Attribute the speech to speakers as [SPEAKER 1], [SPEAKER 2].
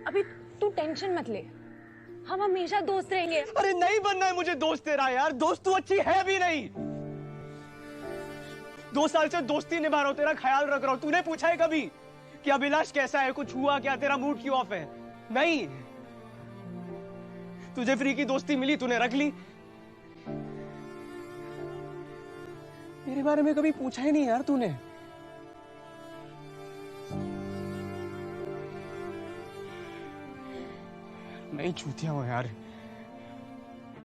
[SPEAKER 1] अभी तू टेंशन मत ले, हम हमेशा दोस्त रहेंगे।
[SPEAKER 2] अरे नहीं बनना है मुझे दोस्त तेरा यार, दोस्त तू अच्छी है भी नहीं। 2 साल से दोस्ती निभा रहा हूं, तेरा ख्याल रख रहा हूं। तूने पूछा है कभी कि अभिलाष कैसा है, कुछ हुआ क्या, तेरा मूड क्यों ऑफ है? नहीं, तुझे फ्री की दोस्ती मिली, तूने रख ली। मेरे बारे में कभी पूछा ही नहीं यार तूने। नहीं, चूतिया हो यार।